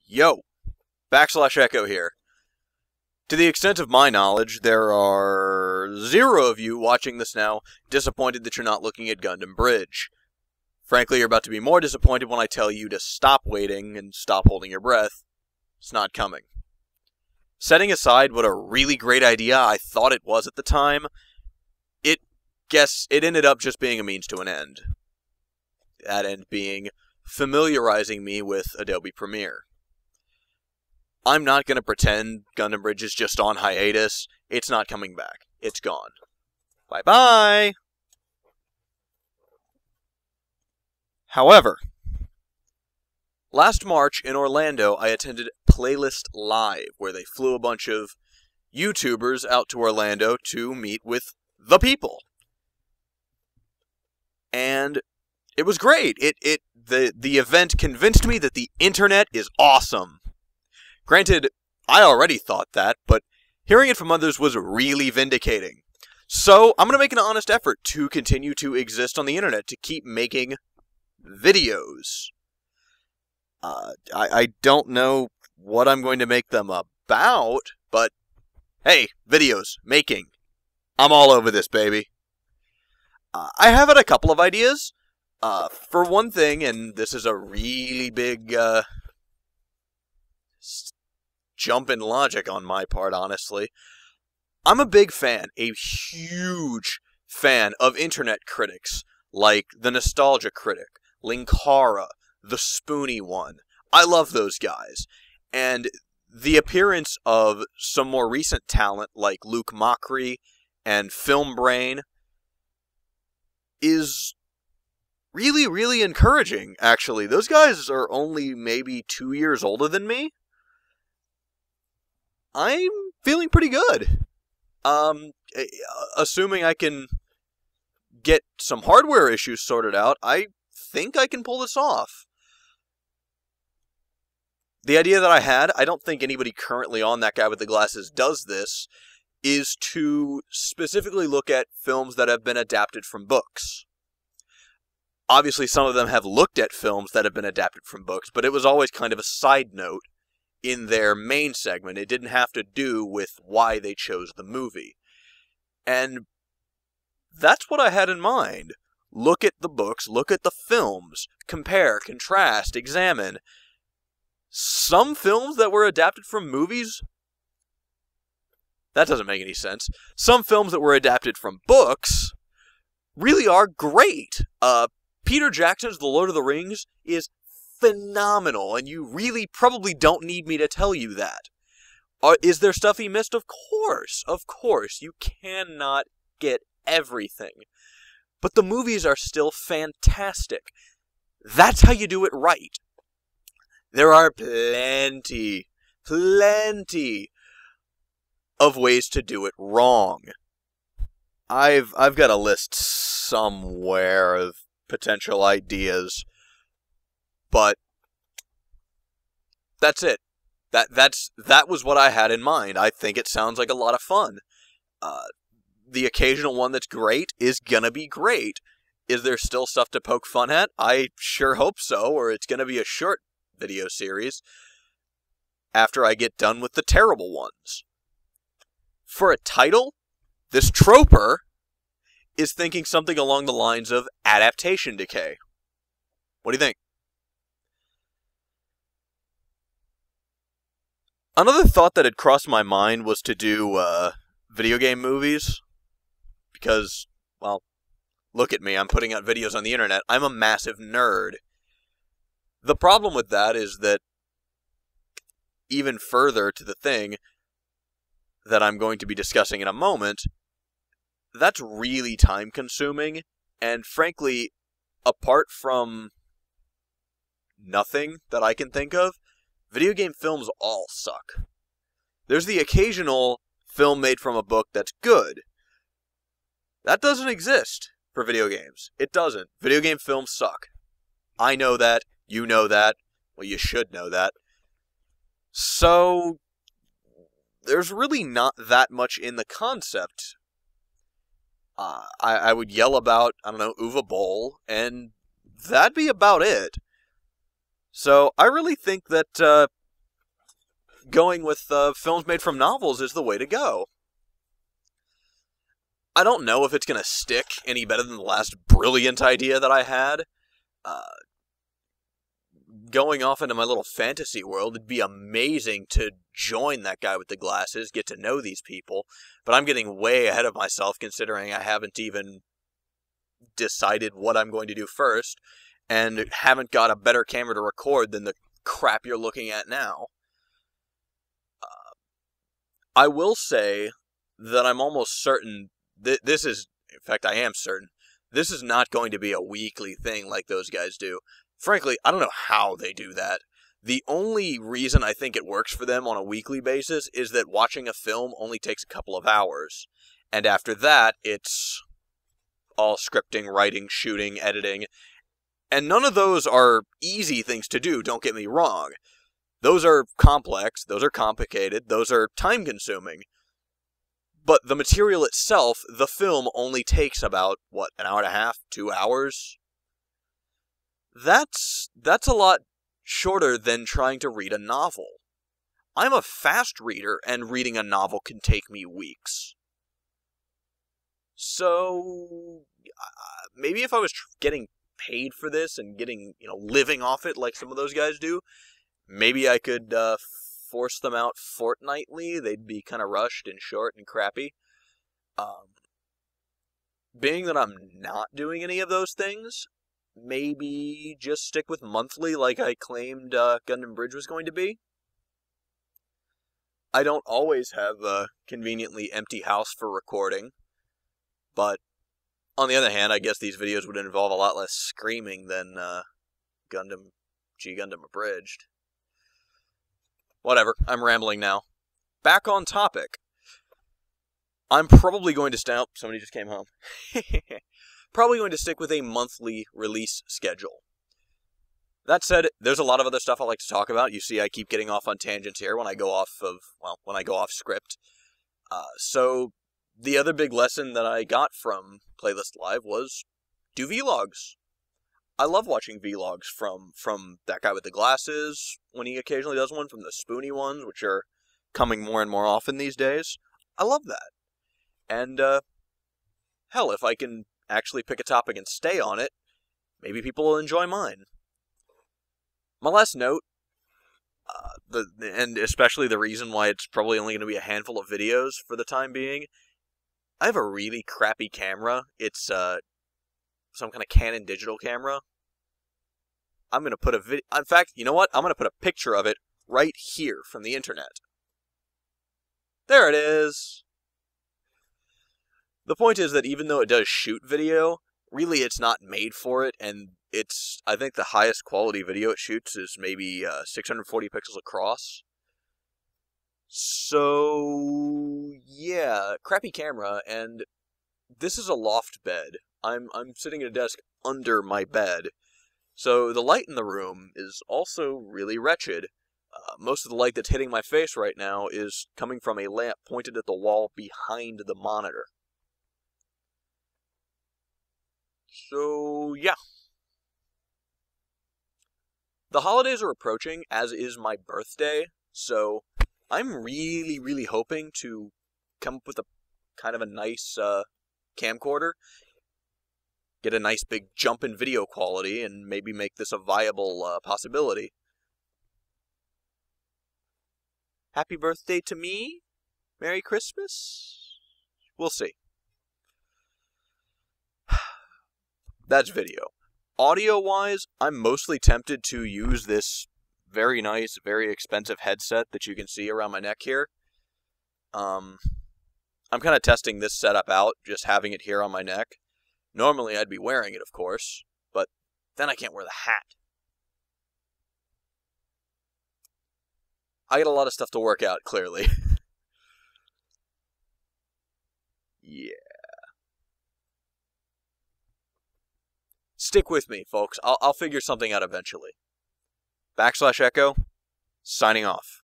Yo, /Echo here. To the extent of my knowledge, there are 0 of you watching this now disappointed that you're not looking at Gundam Bridge. Frankly, you're about to be more disappointed when I tell you to stop waiting and stop holding your breath. It's not coming. Setting aside what a really great idea I thought it was at the time, it ended up just being a means to an end. That end being familiarizing me with Adobe Premiere. I'm not going to pretend Gundam Bridge is just on hiatus. It's not coming back. It's gone. Bye-bye! However, last March in Orlando, I attended Playlist Live, where they flew a bunch of YouTubers out to Orlando to meet with the people. And it was great. The event convinced me that the internet is awesome. Granted, I already thought that, but hearing it from others was really vindicating. So, I'm going to make an honest effort to continue to exist on the internet, to keep making videos. I don't know what I'm going to make them about, but hey, videos, making. I'm all over this, baby. I have had a couple of ideas. For one thing, and this is a really big jump in logic on my part, honestly. I'm a big fan, a huge fan of internet critics, like the Nostalgia Critic, Linkara, the Spoony one. I love those guys. And the appearance of some more recent talent, like Luke Mockery and Film Brain, is really, really encouraging, actually. Those guys are only maybe 2 years older than me. I'm feeling pretty good. Assuming I can get some hardware issues sorted out, I think I can pull this off. The idea that I had, I don't think anybody currently on That Guy with the Glasses does this, is to specifically look at films that have been adapted from books. Obviously, some of them have looked at films that have been adapted from books, but it was always kind of a side note in their main segment. It didn't have to do with why they chose the movie. And that's what I had in mind. Look at the books, look at the films, compare, contrast, examine. Some films that were adapted from movies? That doesn't make any sense. Some films that were adapted from books really are great. Peter Jackson's The Lord of the Rings is phenomenal, and you really probably don't need me to tell you that. Is there stuff he missed? Of course. Of course. You cannot get everything. But the movies are still fantastic. That's how you do it right. There are plenty of ways to do it wrong. I've got a list somewhere of potential ideas, but that's it. That was what I had in mind. I think it sounds like a lot of fun. The occasional one that's great is gonna be great. Is there still stuff to poke fun at? I sure hope so, or it's gonna be a short video series after I get done with the terrible ones. For a title, this troper is thinking something along the lines of adaptation decay. What do you think? Another thought that had crossed my mind was to do video game movies. Because, well, look at me, I'm putting out videos on the internet. I'm a massive nerd. The problem with that is that, even further to the thing that I'm going to be discussing in a moment, that's really time-consuming, and frankly, apart from nothing that I can think of, video game films all suck. There's the occasional film made from a book that's good. That doesn't exist for video games. It doesn't. Video game films suck. I know that. You know that. Well, you should know that. So, there's really not that much in the concept. I would yell about, I don't know, Uwe Boll, and that'd be about it. So I really think that going with films made from novels is the way to go. I don't know if it's going to stick any better than the last brilliant idea that I had. Going off into my little fantasy world, it'd be amazing to join that guy with the glasses, get to know these people, but I'm getting way ahead of myself considering I haven't even decided what I'm going to do first, and haven't got a better camera to record than the crap you're looking at now. I will say that I'm almost certain this is, in fact I am certain, this is not going to be a weekly thing like those guys do. Frankly, I don't know how they do that. The only reason I think it works for them on a weekly basis is that watching a film only takes a couple of hours. And after that, it's all scripting, writing, shooting, editing. And none of those are easy things to do, don't get me wrong. Those are complex, those are complicated, those are time-consuming. But the material itself, the film, only takes about, what, an hour and a half, 2 hours? That's a lot shorter than trying to read a novel. I'm a fast reader, and reading a novel can take me weeks. So, maybe if I was getting paid for this and getting, living off it like some of those guys do, maybe I could force them out fortnightly. They'd be kind of rushed and short and crappy. Being that I'm not doing any of those things, maybe just stick with monthly like I claimed Gundam Bridge was going to be. I don't always have a conveniently empty house for recording, but on the other hand, I guess these videos would involve a lot less screaming than Gundam Abridged. Whatever, I'm rambling now. Back on topic. I'm probably going to stop. Somebody just came home. Probably going to stick with a monthly release schedule. That said, there's a lot of other stuff I like to talk about. You see, I keep getting off on tangents here when I go off script. So, the other big lesson that I got from Playlist Live was do vlogs. I love watching vlogs from that guy with the glasses, when he occasionally does one, from the spoony ones, which are coming more and more often these days. I love that. And, hell, if I can actually pick a topic and stay on it, maybe people will enjoy mine. My last note, and especially the reason why it's probably only going to be a handful of videos for the time being, I have a really crappy camera. It's some kind of Canon digital camera. I'm going to put in fact, you know what? I'm going to put a picture of it right here from the internet. There it is. The point is that even though it does shoot video, really it's not made for it, and I think the highest quality video it shoots is maybe 640 pixels across. So, yeah, crappy camera, and this is a loft bed. I'm sitting at a desk under my bed, so the light in the room is also really wretched. Most of the light that's hitting my face right now is coming from a lamp pointed at the wall behind the monitor. So, yeah. The holidays are approaching, as is my birthday, so I'm really, really hoping to come up with a kind of a nice camcorder, get a nice big jump in video quality, and maybe make this a viable possibility. Happy birthday to me? Merry Christmas? We'll see. That's video. Audio-wise, I'm mostly tempted to use this very nice, very expensive headset that you can see around my neck here. I'm kind of testing this setup out, just having it here on my neck. Normally I'd be wearing it, of course, but then I can't wear the hat. I got a lot of stuff to work out, clearly. Yeah. Stick with me, folks. I'll figure something out eventually. /Echo, signing off.